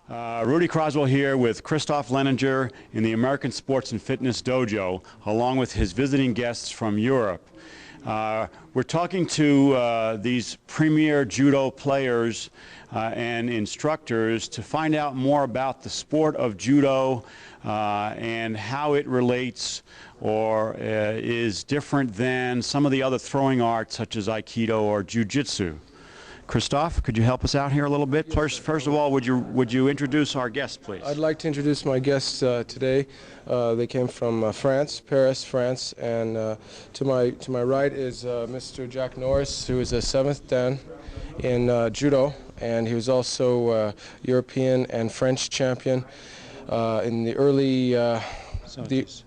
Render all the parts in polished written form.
Rudy Crosswell here with Cristophe Lenninger in the American Sports and Fitness Dojo, along with his visiting guests from Europe. We're talking to these premier judo players and instructors to find out more about the sport of judo and how it relates or is different than some of the other throwing arts such as Aikido or Jiu-Jitsu. Cristophe, could you help us out here a little bit? First of all, would you introduce our guests, please? I'd like to introduce my guests today. They came from France, Paris, France, and to my right is Mr. Jack Norris, who is a 7th Dan in Judo, and he was also European and French champion in the early 70s.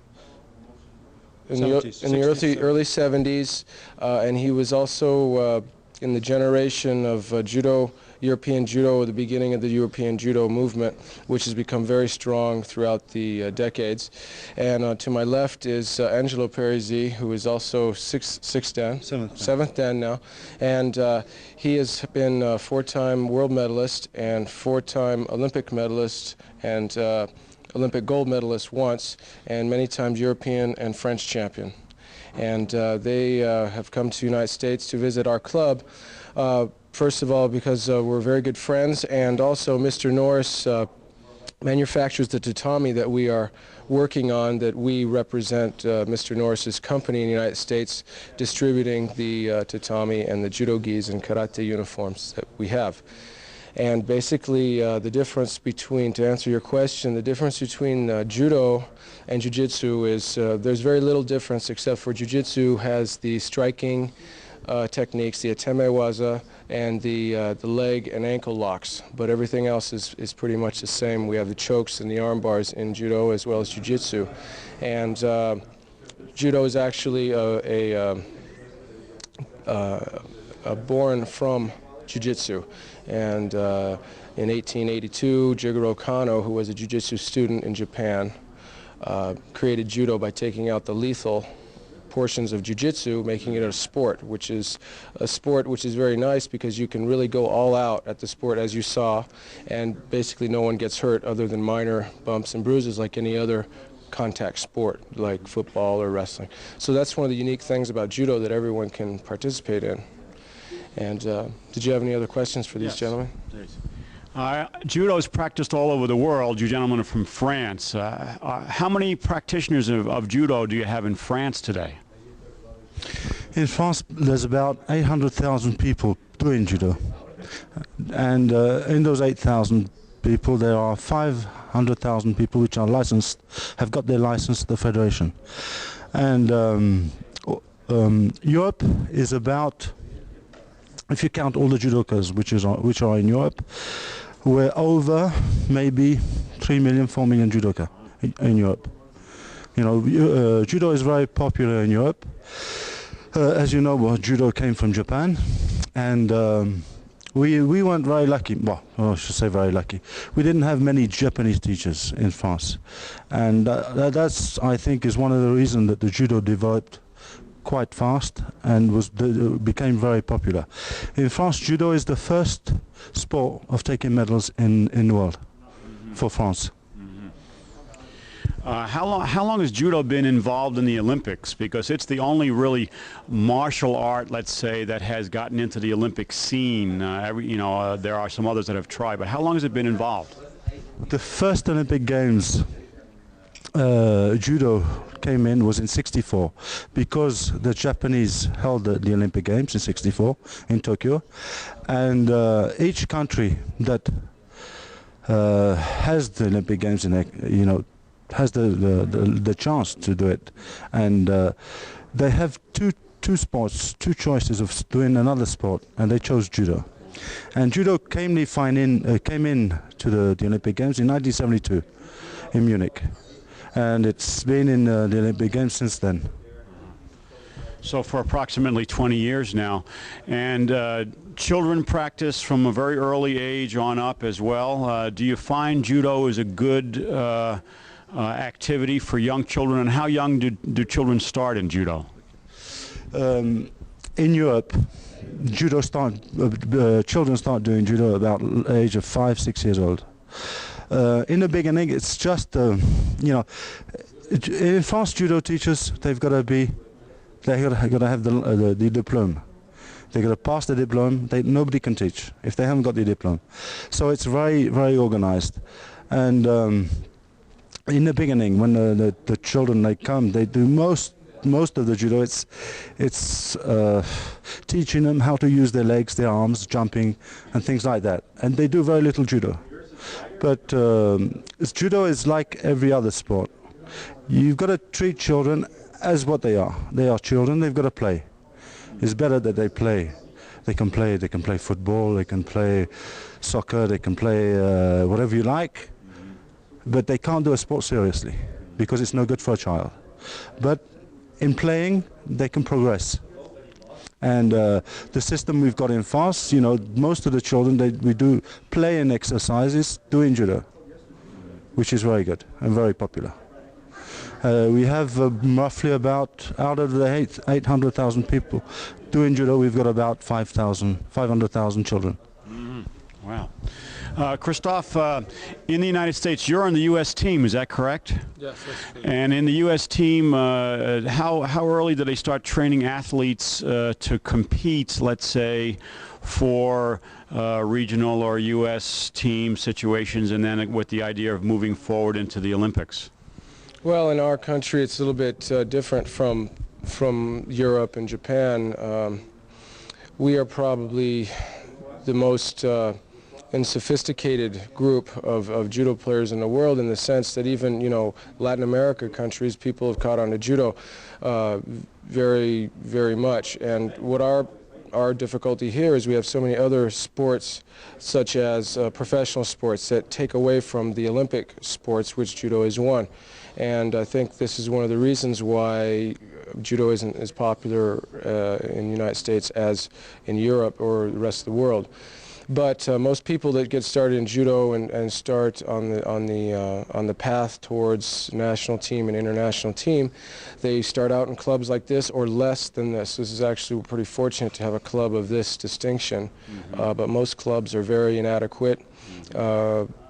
In the early 70s, and he was also in the generation of judo, European judo, the beginning of the European judo movement, which has become very strong throughout the decades. And to my left is Angelo Parisi, who is also 6th Dan, 7th Dan now, and he has been a 4-time world medalist and 4-time Olympic medalist and Olympic gold medalist once, and many times European and French champion. And they have come to the United States to visit our club, first of all because we're very good friends, and also Mr. Norris manufactures the tatami that we are working on, that we represent Mr. Norris's company in the United States, distributing the tatami and the judo gis and karate uniforms that we have. And basically the difference between, to answer your question, the difference between judo and jiu-jitsu is there's very little difference, except for jiu-jitsu has the striking techniques, the ateme waza, and the leg and ankle locks. But everything else is pretty much the same. We have the chokes and the arm bars in judo as well as jiu-jitsu. And judo is actually born from Jiu-Jitsu, and in 1882, Jigoro Kano, who was a Jiu-Jitsu student in Japan, created judo by taking out the lethal portions of Jiu-Jitsu, making it a sport, which is very nice because you can really go all out at the sport, as you saw, and basically no one gets hurt other than minor bumps and bruises like any other contact sport like football or wrestling. So that's one of the unique things about judo, that everyone can participate in. And did you have any other questions for these gentlemen? Judo is practiced all over the world. You gentlemen are from France. How many practitioners of judo do you have in France today? In France, there's about 800,000 people doing judo. And in those 8,000 people, there are 500,000 people which are licensed, have got their license at the Federation. And Europe is about, if you count all the judokas which are in Europe, we're over maybe 3 million, 4 million judoka in Europe. You know, judo is very popular in Europe. As you know, judo came from Japan, and we weren't very lucky. Well, I should say very lucky. We didn't have many Japanese teachers in France, and that's, I think, is one of the reasons that the judo developed quite fast and became very popular. In France, judo is the first sport of taking medals in the world for France. How long has judo been involved in the Olympics? Because it's the only really martial art, let's say, that has gotten into the Olympic scene. There are some others that have tried, but how long has it been involved? The first Olympic Games judo came in was in '64, because the Japanese held the Olympic Games in '64 in Tokyo, and each country that has the Olympic Games in has the chance to do it, and they have two sports, two choices of doing another sport, and they chose judo. And judo came in to the Olympic Games in 1972 in Munich. And it's been in the Olympic Games since then. So for approximately 20 years now. And children practice from a very early age on up as well. Do you find judo is a good activity for young children? And how young do children start in judo? In Europe, children start doing judo about the age of 5, 6 years old. In the beginning, it's just, you know, in France, judo teachers, they've got to have the diploma. They've got to pass the diploma. Nobody can teach if they haven't got the diploma. So it's very, very organized. And in the beginning, when the children, they come, they do most of the judo. It's teaching them how to use their legs, their arms, jumping, and things like that. And they do very little judo. But judo is like every other sport. You've got to treat children as what they are. They are children. They've got to play. It's better that they play. They can play football. They can play soccer. They can play whatever you like. But they can't do a sport seriously because it's no good for a child. But in playing, they can progress. And the system we've got in France, you know, most of the children, we do play and exercises doing judo, which is very good and very popular. We have roughly about, out of the 800,000 people doing judo, we've got about 500,000 children. Mm-hmm. Wow. Cristophe, in the United States, you're on the U.S. team, is that correct? Yes, that's correct. And in the U.S. team, how early do they start training athletes to compete, let's say, for regional or U.S. team situations, and then with the idea of moving forward into the Olympics? Well, in our country, it's a little bit different from Europe and Japan. We are probably the most sophisticated group of judo players in the world, in the sense that even, you know, Latin America countries, people have caught on to judo very, very much. And what our difficulty here is we have so many other sports, such as professional sports, that take away from the Olympic sports, which judo is one. And I think this is one of the reasons why judo isn't as popular in the United States as in Europe or the rest of the world. But most people that get started in judo and start on the path towards national team and international team, they start out in clubs like this or less than this. This is actually pretty fortunate to have a club of this distinction. Mm-hmm. But most clubs are very inadequate.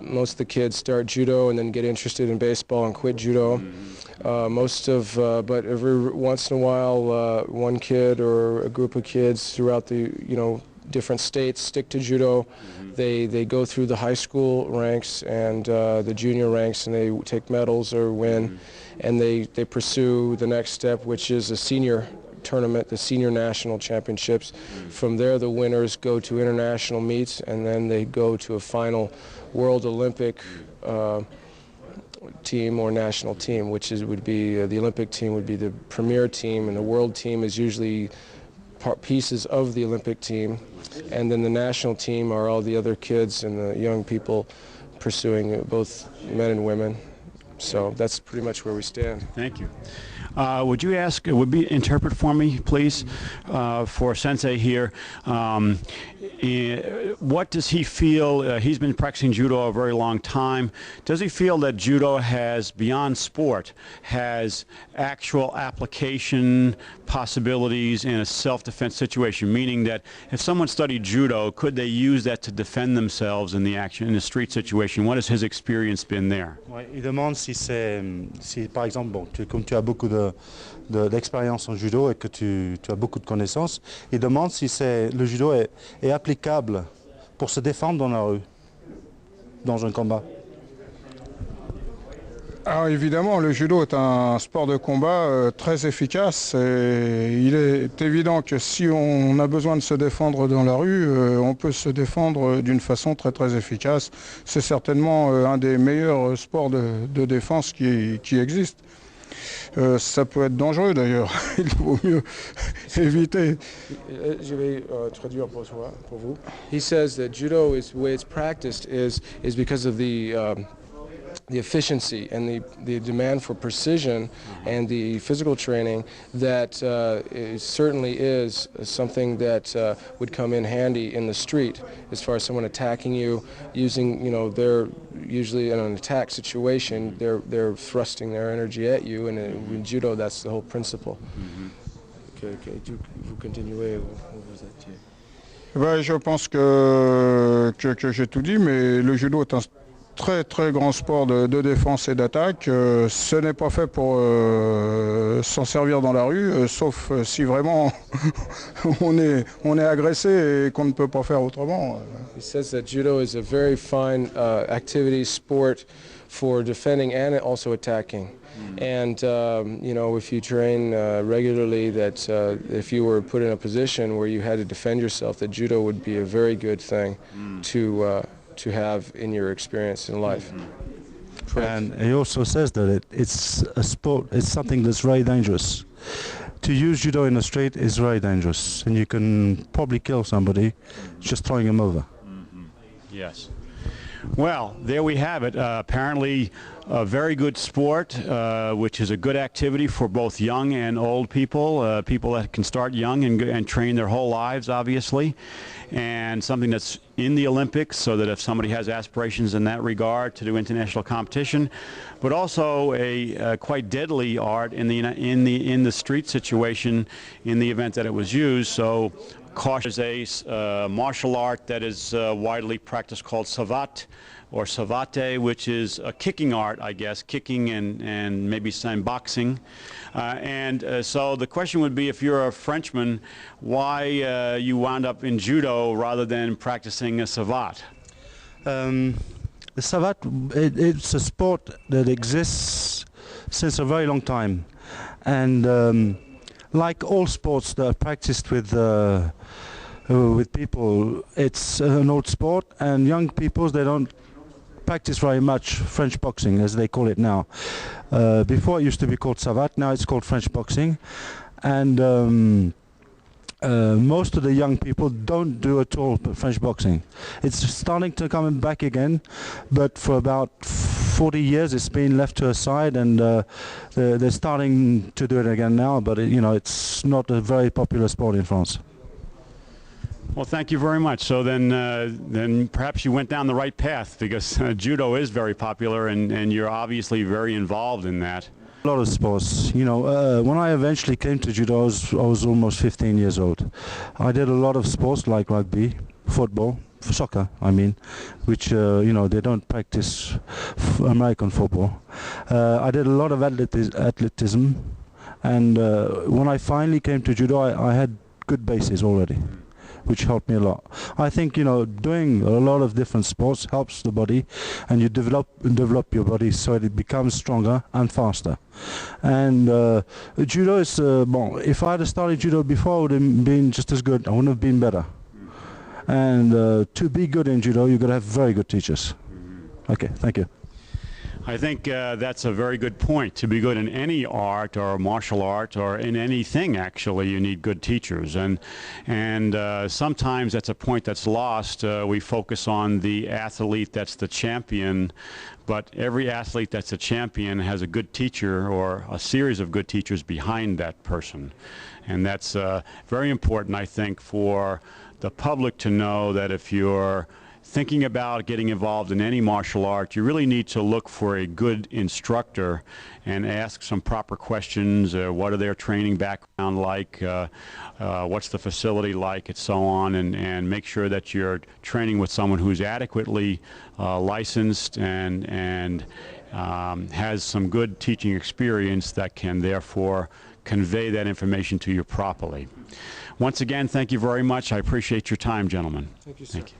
Most of the kids start judo and then get interested in baseball and quit judo. Mm-hmm. But every once in a while, one kid or a group of kids throughout the, you know, different states stick to judo. Mm-hmm. They go through the high school ranks and the junior ranks, and they take medals or win. Mm-hmm. And they pursue the next step, which is a senior tournament, the senior national championships. Mm-hmm. From there, the winners go to international meets, and then they go to a final World Olympic team or national team, which would be the Olympic team would be the premier team, and the world team is usually pieces of the Olympic team, and then the national team are all the other kids and the young people pursuing both men and women. So that's pretty much where we stand. Thank you. Would you interpret for me, please, for Sensei here? What does he feel? He's been practicing judo a very long time. Does he feel that judo has, beyond sport, has actual application possibilities in a self-defense situation? Meaning that if someone studied judo, could they use that to defend themselves in the street situation? What has his experience been there? Ouais, il demande si par exemple, bon, comme tu as beaucoup d'expérience en judo et que tu as beaucoup de connaissances, il demande si le judo est applicable pour se défendre dans la rue, dans un combat. Alors évidemment, le judo est un sport de combat très efficace, et il est évident que si on a besoin de se défendre dans la rue, on peut se défendre d'une façon très très efficace. C'est certainement un des meilleurs sports de défense qui existent. Ça peut être dangereux d'ailleurs, il vaut mieux éviter. Je vais traduire pour vous. He says that judo, the way it's practiced is because of the efficiency and the demand for precision and the physical training that certainly is something that would come in handy in the street as far as someone attacking you using, you know, they're usually in an attack situation, they're thrusting their energy at you, and in judo that's the whole principle. Vous continuez, vous étiez. Je pense que j'ai tout dit, mais le judo est un très grand sport de défense et d'attaque. Ce n'est pas fait pour s'en servir dans la rue, sauf si vraiment on est agressé et qu'on ne peut pas faire autrement. He says that judo is a very fine activity, sport for defending and also attacking. And you know, if you train regularly, that if you were put in a position where you had to defend yourself, that judo would be a very good thing to have in your experience in life. And he also says that it's a sport, it's something that's very dangerous. To use judo in the street is very dangerous, and you can probably kill somebody just throwing him over. Yes. Well, there we have it. Apparently a very good sport, which is a good activity for both young and old people, people that can start young and train their whole lives, obviously, and something that's in the Olympics, so that if somebody has aspirations in that regard to do international competition, but also a quite deadly art in the street situation in the event that it was used. So caution is a martial art that is widely practiced called savate or savate, which is a kicking art, I guess, kicking and maybe some boxing. So the question would be, if you're a Frenchman, why you wound up in judo rather than practicing a savate? The savate, it's a sport that exists since a very long time, and like all sports that are practiced with people, it's an old sport, and young people, they don't practice very much French boxing, as they call it now. Before it used to be called savate, now it's called French boxing, and most of the young people don't do at all French boxing. It's starting to come back again, but for about 40 years it's been left to a side, and they're starting to do it again now, but you know, it's not a very popular sport in France. Well, thank you very much. So then perhaps you went down the right path, because judo is very popular, and you're obviously very involved in that. A lot of sports. You know, when I eventually came to judo, I was almost 15 years old. I did a lot of sports like rugby, football, soccer, I mean, which, you know, they don't practice American football. I did a lot of athleticism, and when I finally came to judo, I had good bases already, which helped me a lot. I think, you know, doing a lot of different sports helps the body, and you develop your body so it becomes stronger and faster. And judo is, if I had started judo before, I would have been just as good. I wouldn't have been better. And to be good in judo, you've got to have very good teachers. Okay, thank you. I think that's a very good point. To be good in any art or martial art or in anything, actually, you need good teachers. And sometimes that's a point that's lost. We focus on the athlete that's the champion, but every athlete that's a champion has a good teacher or a series of good teachers behind that person. And that's very important, I think, for the public to know, that if you're thinking about getting involved in any martial art, you really need to look for a good instructor and ask some proper questions. What are their training background like? What's the facility like, and so on, and make sure that you're training with someone who's adequately licensed and has some good teaching experience that can therefore convey that information to you properly. Once again, thank you very much. I appreciate your time, gentlemen. Thank you, sir. Thank you.